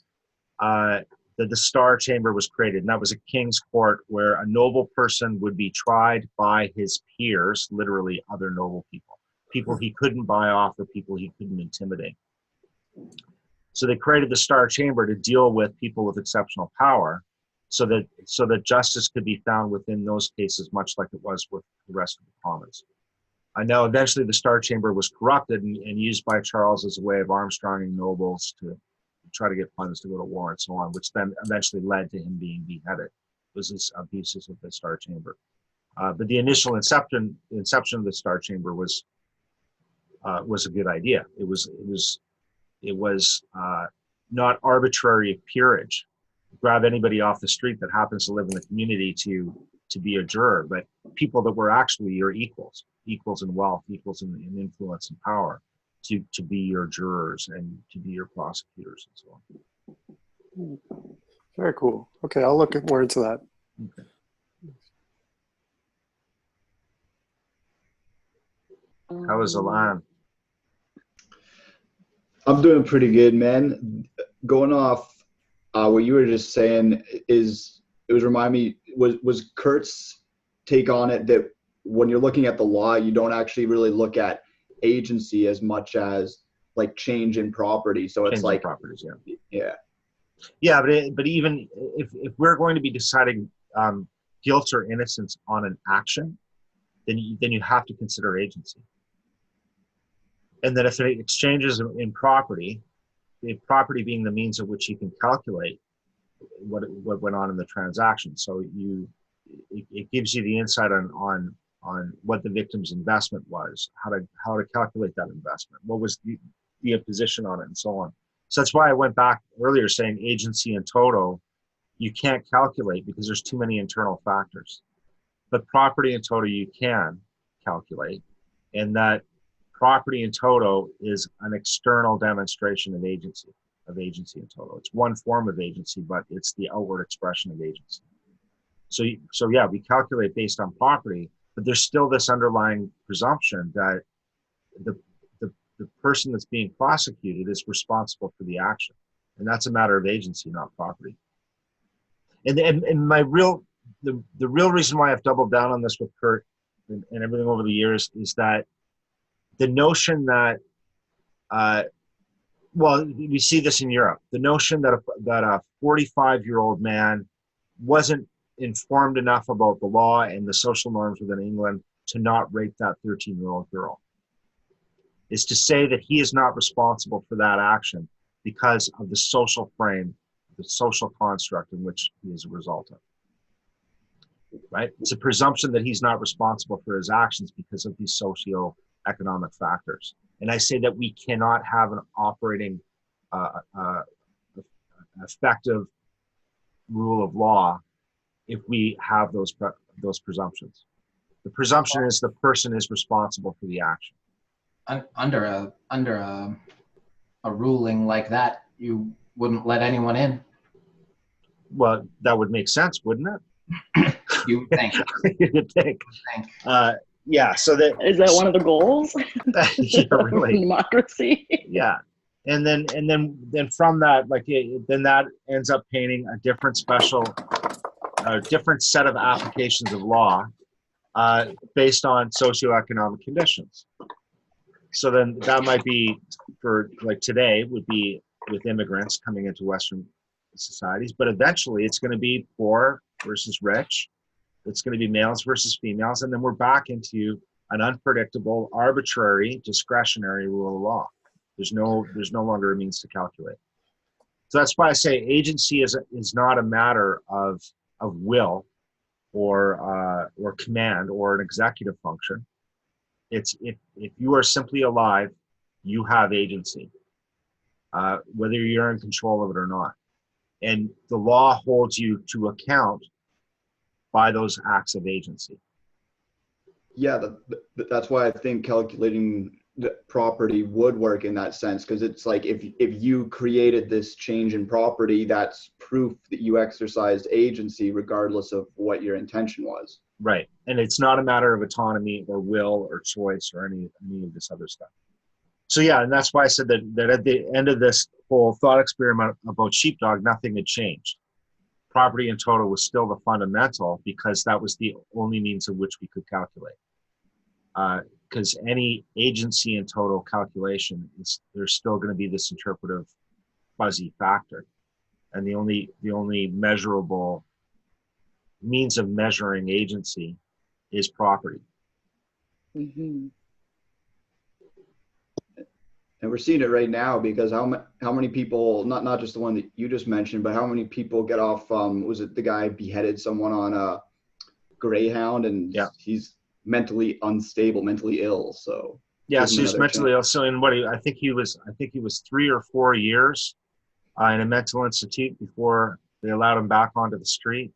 that the Star Chamber was created. And that was a king's court where a noble person would be tried by his peers, literally other noble people he couldn't buy off or people he couldn't intimidate. So they created the Star Chamber to deal with people with exceptional power, so that justice could be found within those cases, much like it was with the rest of the commons. I know eventually the Star Chamber was corrupted and used by Charles as a way of armstronging nobles to try to get funds to go to war and so on, which then eventually led to him being beheaded. It was his abuses of the Star Chamber. But the initial inception of the Star Chamber was a good idea. It was not arbitrary peerage. Grab anybody off the street that happens to live in the community to be a juror, but people that were actually your equals in wealth, equals in influence and power, to be your jurors and to be your prosecutors and so on. Very cool. Okay, I'll look more into that. Okay. How is Alan? I'm doing pretty good, man. Going off what you were just saying, was Kurt's take on it that when you're looking at the law, you don't actually really look at agency as much as like change in property. So it's like properties, but even if we're going to be deciding guilt or innocence on an action, then you have to consider agency. And that if it exchanges in property, the property being the means of which you can calculate what went on in the transaction. So it gives you the insight on what the victim's investment was, how to calculate that investment, what was the imposition on it, and so on. So that's why I went back earlier saying agency and toto, you can't calculate because there's too many internal factors. But property and toto you can calculate, and that property in toto is an external demonstration of agency in toto. It's one form of agency, but it's the outward expression of agency. So yeah, we calculate based on property, but there's still this underlying presumption that the person that's being prosecuted is responsible for the action, and that's a matter of agency, not property. And the real reason why I've doubled down on this with Kurt and everything over the years is that the notion that, well, we see this in Europe, the notion that a 45-year-old man wasn't informed enough about the law and the social norms within England to not rape that 13-year-old girl, is to say that he is not responsible for that action because of the social frame, the social construct in which he is a result of. Right? It's a presumption that he's not responsible for his actions because of these socio-economic factors. And I say that we cannot have an operating, effective rule of law if we have those presumptions. The presumption is the person is responsible for the action. Under a ruling like that, you wouldn't let anyone in. Well, that would make sense, wouldn't it? You think? You'd think. Yeah. So that is that one of the goals yeah, really. of democracy? Yeah, and then from that, like, then that ends up painting a different different set of applications of law based on socioeconomic conditions. So then that might be for, like, today would be with immigrants coming into Western societies, but eventually it's going to be poor versus rich. It's going to be males versus females, and then we're back into an unpredictable, arbitrary, discretionary rule of law. There's no longer a means to calculate. So that's why I say agency is not a matter of will or command or an executive function. It's if you are simply alive, you have agency, whether you're in control of it or not. And the law holds you to account by those acts of agency. Yeah, that's why I think calculating the property would work in that sense, because it's like if you created this change in property, that's proof that you exercised agency regardless of what your intention was. Right, and it's not a matter of autonomy or will or choice or any of this other stuff. So yeah, and that's why I said that at the end of this whole thought experiment about Sheepdog, nothing had changed. Property in total was still the fundamental because that was the only means in which we could calculate. Because any agency in total calculation, there's still going to be this interpretive fuzzy factor. And the only measurable means of measuring agency is property. Mm-hmm. And we're seeing it right now because how many people, not just the one that you just mentioned, but how many people get off, was it the guy beheaded someone on a Greyhound, and yeah, he's mentally unstable, mentally ill. So yeah, so he's mentally ill. So in I think he was 3 or 4 years in a mental institute before they allowed him back onto the street.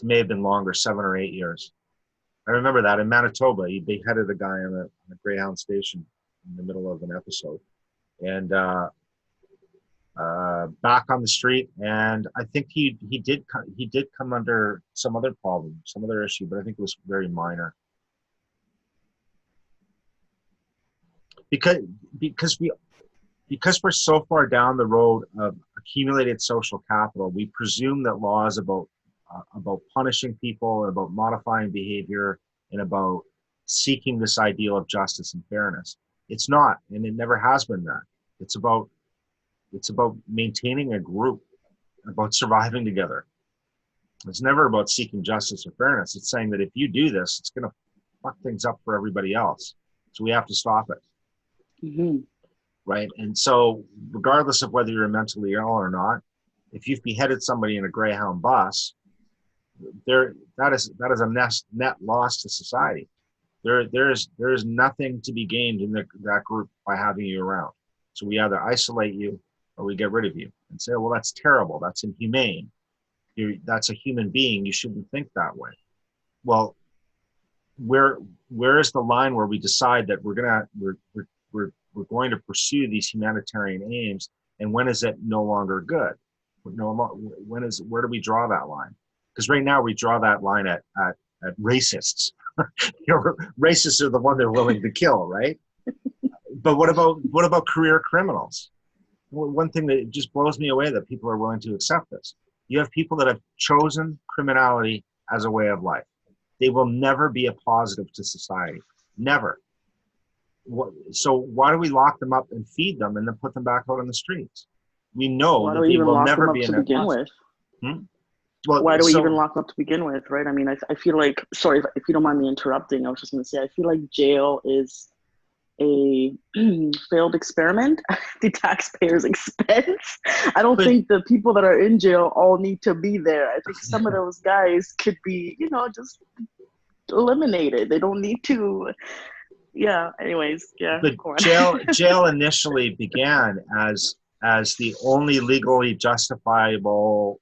It may have been longer, 7 or 8 years. I remember that in Manitoba, he beheaded a guy on a Greyhound station in the middle of an episode, and back on the street. And I think he did come under some other problem, some other issue, but I think it was very minor. Because we're so far down the road of accumulated social capital, we presume that law is about punishing people and about modifying behavior and about seeking this ideal of justice and fairness. It's not, and it never has been that. It's about maintaining a group, about surviving together. It's never about seeking justice or fairness. It's saying that if you do this, it's going to fuck things up for everybody else. So we have to stop it. Mm-hmm. Right? And so regardless of whether you're mentally ill or not, if you've beheaded somebody in a Greyhound bus, that is a net loss to society. There is nothing to be gained in that group by having you around. So we either isolate you or we get rid of you and say, well, that's terrible. That's inhumane. That's a human being. You shouldn't think that way. Well, where is the line where we decide that we're going to pursue these humanitarian aims, and when is it no longer good? Where do we draw that line? Because right now we draw that line at racists. Racists are the one they're willing to kill, right? But what about career criminals? Well, one thing that just blows me away that people are willing to accept this. You have people that have chosen criminality as a way of life. they will never be a positive to society. Never. So why do we lock them up and feed them and then put them back out on the streets? We know Why that do we they even will lock never them up be a to net begin positive. with? Well, Why do we so- even lock them up to begin with, right? I mean, I feel like, sorry if you don't mind me interrupting, I was just going to say, I feel like jail is a failed experiment at the taxpayers' expense. I don't think the people that are in jail all need to be there. I think some of those guys could be, just eliminated. They don't need to. Yeah. Anyways, yeah. But go on. jail initially began as the only legally justifiable.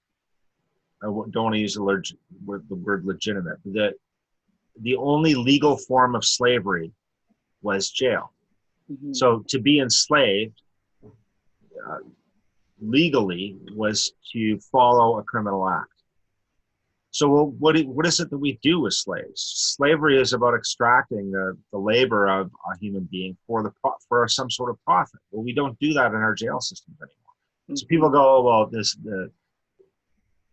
I don't want to use the word legitimate. The only legal form of slavery was jail. Mhm. So to be enslaved legally was to follow a criminal act. So what is it that we do with slaves? Slavery is about extracting the labor of a human being for some sort of profit. Well, we don't do that in our jail systems anymore. So people go, oh, well,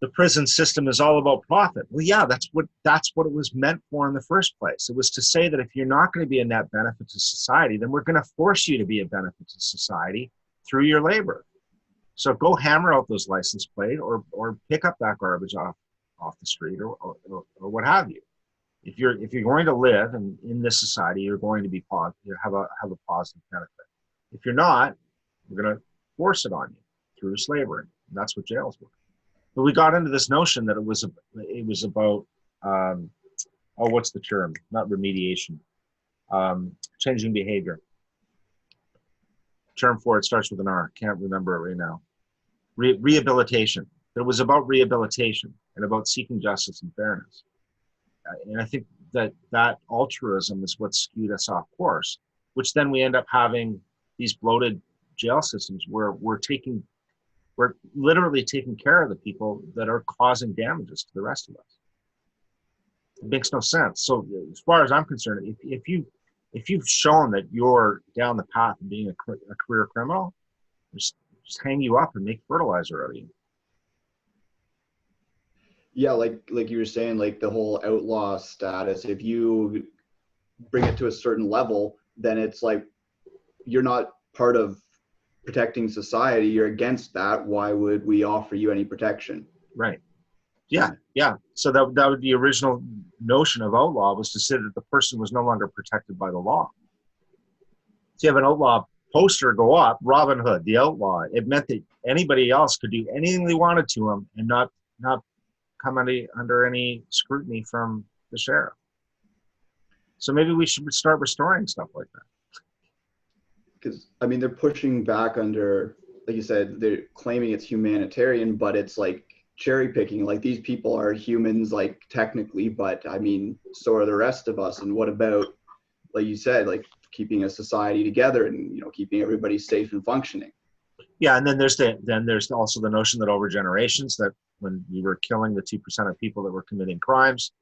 the prison system is all about profit. Well, yeah, that's what it was meant for in the first place. It was to say that if you're not going to be a net benefit to society, then we're going to force you to be a benefit to society through your labor. So go hammer out those license plate or pick up that garbage off the street or what have you. If you're going to live in this society, you're going to be have a positive benefit. If you're not, we're going to force it on you through slavery. And that's what jails were. But we got into this notion that it was about what's the term? Not remediation, changing behavior. Term for it starts with an R. Can't remember it right now. Rehabilitation. That it was about rehabilitation and about seeking justice and fairness. And I think that altruism is what skewed us off course, which then we end up having these bloated jail systems where we're literally taking care of the people that are causing damages to the rest of us. It makes no sense. So as far as I'm concerned, if you've shown that you're down the path of being a career criminal, just hang you up and make fertilizer out of you. Yeah, like you were saying, like the whole outlaw status, if you bring it to a certain level, then it's like you're not part of protecting society, you're against that. Why would we offer you any protection? Right. Yeah. So that would be the original notion of outlaw, was to say that the person was no longer protected by the law. So you have an outlaw poster go up, Robin Hood, the outlaw. It meant that anybody else could do anything they wanted to him and not come under any scrutiny from the sheriff. So maybe we should start restoring stuff like that. Because I mean, they're pushing back under, like you said, they're claiming it's humanitarian, but it's like cherry picking. Like, these people are humans, like technically, but I mean, so are the rest of us. And what about, like you said, like keeping a society together and keeping everybody safe and functioning? Yeah, and then there's also the notion that over generations, that when we were killing the 2% of people that were committing crimes,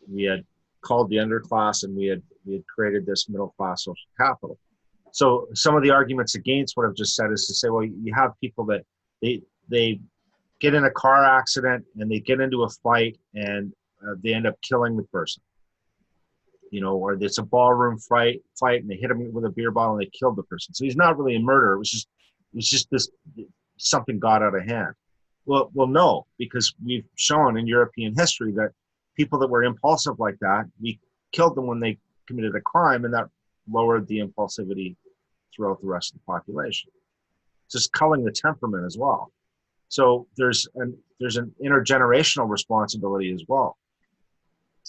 we had called the underclass and we had created this middle class social capital. So some of the arguments against what I've just said is to say, well, you have people that they get in a car accident and they get into a fight and they end up killing the person. Or it's a ballroom fight and they hit him with a beer bottle and they killed the person. So he's not really a murderer. It was just this, something got out of hand. Well, no, because we've shown in European history that people that were impulsive like that, we killed them when they committed a crime, and that lowered the impulsivity throughout the rest of the population. Just culling the temperament as well. So there's an intergenerational responsibility as well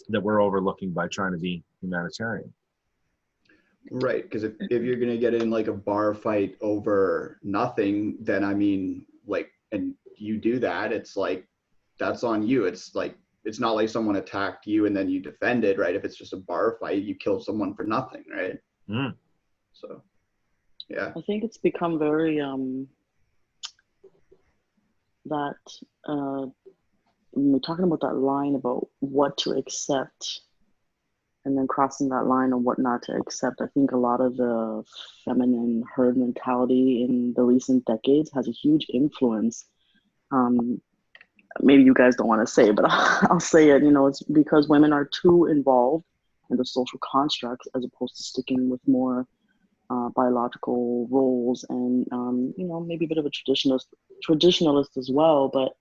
that we're overlooking by trying to be humanitarian. Right, because if you're gonna get in like a bar fight over nothing, then I mean, like, and you do that, it's like, that's on you. It's like, it's not like someone attacked you and then you defended, right? If it's just a bar fight, you killed someone for nothing, right? So, yeah. I think it's become very when we're talking about that line about what to accept and then crossing that line on what not to accept, I think a lot of the feminine herd mentality in the recent decades has a huge influence. maybe you guys don't want to say, but I'll say it. You know, it's because women are too involved in the social constructs as opposed to sticking with more biological roles, and you know, maybe a bit of a traditionalist as well. But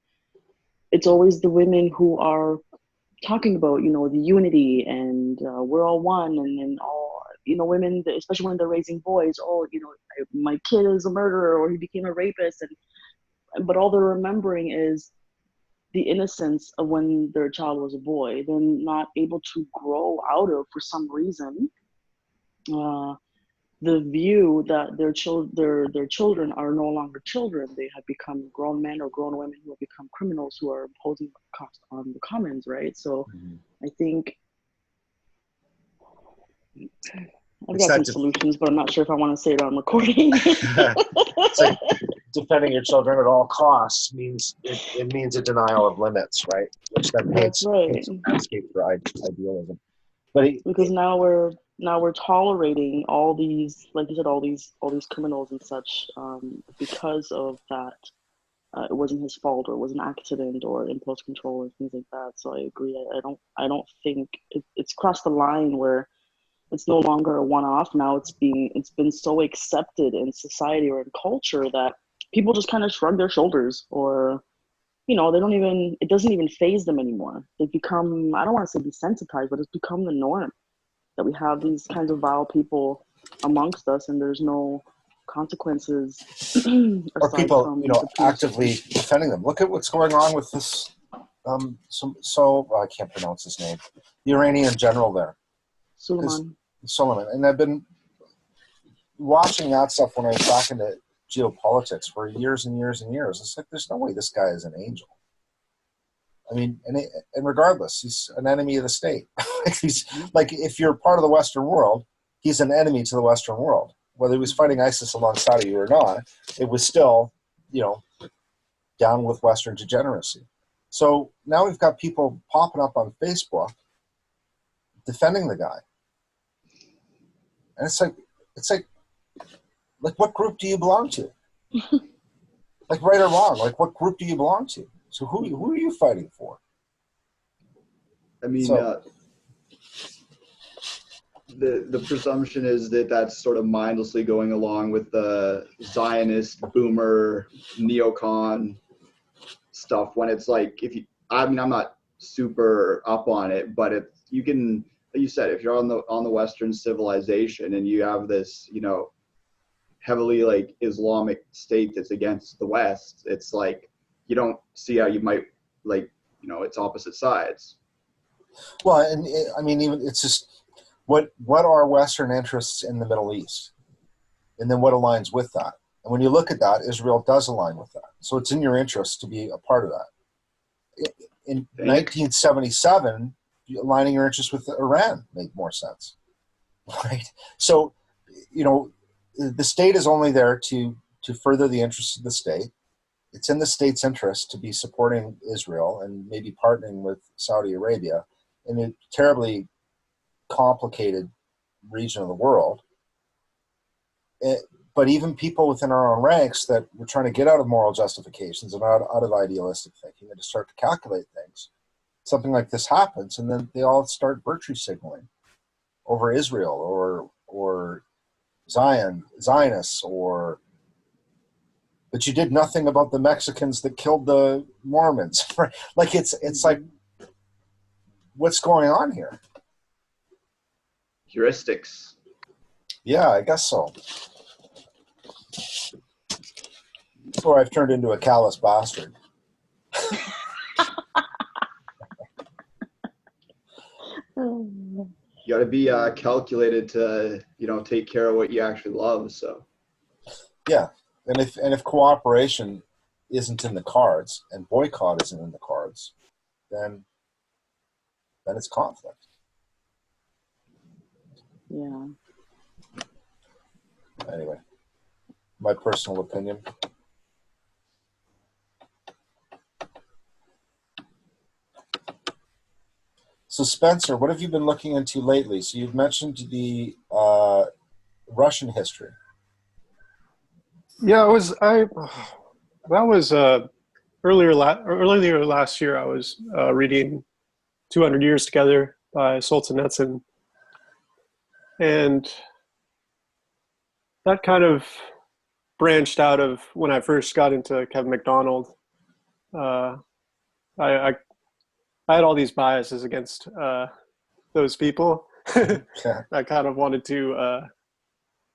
it's always the women who are talking about, you know, the unity and we're all one, and then all, you know, women, especially when they're raising boys, oh, you know, my kid is a murderer or he became a rapist, and but all they're remembering is the innocence of when their child was a boy. They're not able to grow out of, for some reason, the view that their children are no longer children. They have become grown men or grown women who have become criminals who are imposing cost on the commons, right? So I think I've got some solutions, but I'm not sure if I want to say it on recording. It's like defending your children at all costs means it means a denial of limits, right? Which then paints a landscape for idealism. But because now we're tolerating all these, like you said, all these criminals and such, because of that. It wasn't his fault, or it was an accident, or impulse control, or things like that. So I agree. I don't think it's crossed the line where it's no longer a one-off. Now it's been so accepted in society or in culture that people just kind of shrug their shoulders, or, you know, it doesn't even faze them anymore. They've become, I don't want to say desensitized, but it's become the norm that we have these kinds of vile people amongst us, and there's no consequences or people, you know, actively defending them. Look at what's going on with this. I can't pronounce his name. The Iranian general there, Suleiman, and I've been watching that stuff when I was back into geopolitics for years and years and years. It's like there's no way this guy is an angel. I mean, and regardless, he's an enemy of the state. He's like, if you're part of the Western world, he's an enemy to the Western world. Whether he was fighting ISIS alongside of you or not, it was still, you know, down with Western degeneracy. So now we've got people popping up on Facebook defending the guy, and it's like, what group do you belong to? Like, right or wrong, like, what group do you belong to? So who are you fighting for? I mean, the presumption is that that's sort of mindlessly going along with the Zionist, boomer, neocon stuff, when it's like, I'm not super up on it, but if you can, like you said, if you're on the Western civilization and you have this, you know, heavily like Islamic state that's against the West, it's like, you don't see how you might, like, you know, it's opposite sides. Well, and I mean, even it's just what are Western interests in the Middle East, and then what aligns with that. And when you look at that, Israel does align with that. So it's in your interest to be a part of that. In 1977, aligning your interests with Iran made more sense, right? So, you know, the state is only there to further the interests of the state. It's in the state's interest to be supporting Israel and maybe partnering with Saudi Arabia in a terribly complicated region of the world. But even people within our own ranks that we're trying to get out of moral justifications and out of idealistic thinking and to start to calculate things, something like this happens, and then they all start virtue signaling over Israel or Zionists, but you did nothing about the Mexicans that killed the Mormons. Right? Like it's like, what's going on here? Heuristics. Yeah, I guess so. Or I've turned into a callous bastard. You got to be calculated to, you know, take care of what you actually love. So. Yeah. And if cooperation isn't in the cards and boycott isn't in the cards, then it's conflict. Yeah. Anyway, my personal opinion. So Spencer, what have you been looking into lately? So you've mentioned the Russian history. Yeah, that was earlier last year, I was reading 200 Years Together by Solzhenitsyn, and that kind of branched out of when I first got into Kevin McDonald. I had all these biases against those people. I kind of wanted to,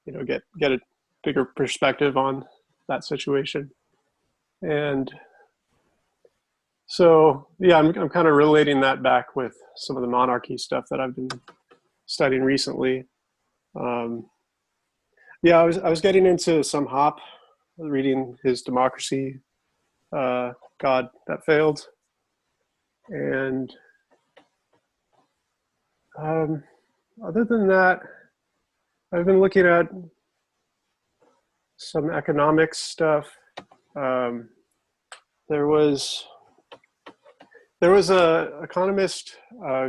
get a bigger perspective on that situation, and so yeah, I'm kind of relating that back with some of the monarchy stuff that I've been studying recently. Yeah, I was getting into some Hop, reading his Democracy, God That Failed, and other than that, I've been looking at some economics stuff. There was a economist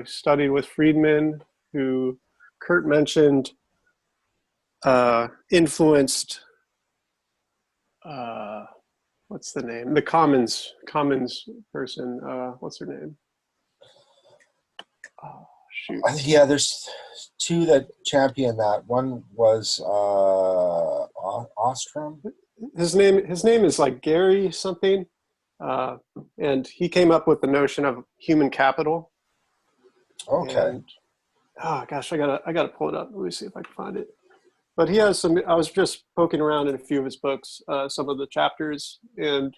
studied with Friedman who Kurt mentioned influenced what's the name? The Commons person. What's her name? Oh, shoot. Yeah, there's two that champion that. One was Ostrom. His name is like Gary something, and he came up with the notion of human capital. Okay. And, oh gosh, I gotta pull it up. Let me see if I can find it. But he has some. I was just poking around in a few of his books, some of the chapters, and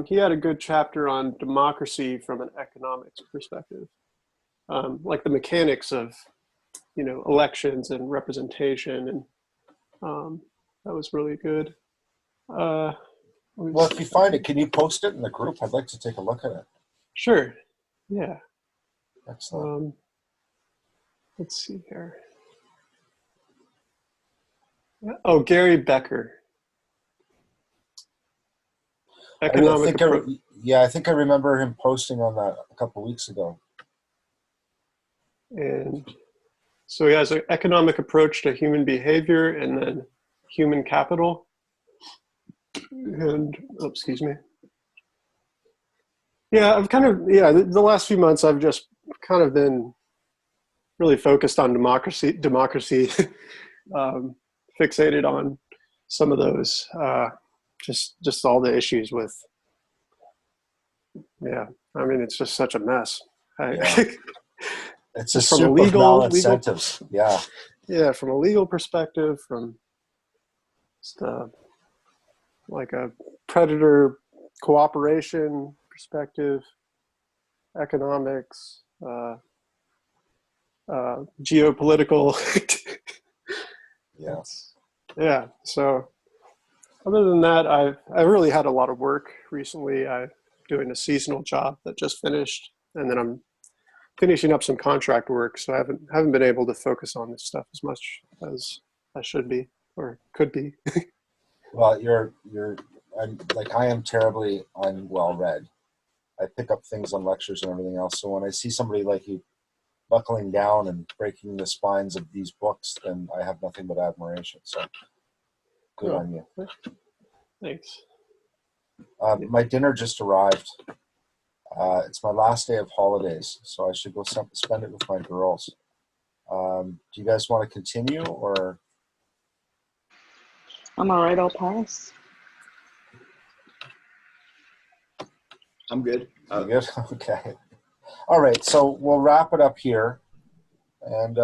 he had a good chapter on democracy from an economics perspective, like the mechanics of, elections and representation, and that was really good. Well, if you find it, can you post it in the group? I'd like to take a look at it. Sure. Yeah. Excellent. Let's see here. Oh, Gary Becker. I think I remember him posting on that a couple of weeks ago. And so he has an economic approach to human behavior and then human capital. And, excuse me. Yeah, I've the last few months I've just kind of been really focused on democracy, fixated on some of those, just all the issues with, I mean, it's just such a mess. It's a soup of malincentives. Yeah, from a legal perspective, from just like a predator cooperation perspective, economics, geopolitical. Yeah. So other than that, I really had a lot of work recently. I'm doing a seasonal job that just finished, and then I'm finishing up some contract work. So I haven't been able to focus on this stuff as much as I should be or could be. Well, I am terribly unwell read. I pick up things on lectures and everything else. So when I see somebody like you buckling down and breaking the spines of these books, then I have nothing but admiration. So good on you. Thanks. My dinner just arrived. It's my last day of holidays, so I should go spend it with my girls. Do you guys want to continue, or? I'm all right. I'll pass. I'm good. You good? Okay. All right, so we'll wrap it up here. And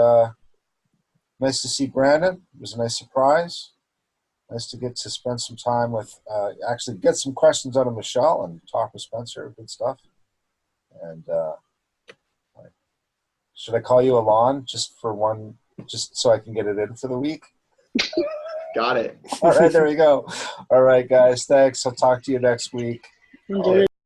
nice to see Brandon. It was a nice surprise. Nice to get to spend some time with, actually get some questions out of Michelle and talk with Spencer. Good stuff. And should I call you Alon just so I can get it in for the week? Got it. All right, there we go. All right, guys. Thanks. I'll talk to you next week. Enjoy.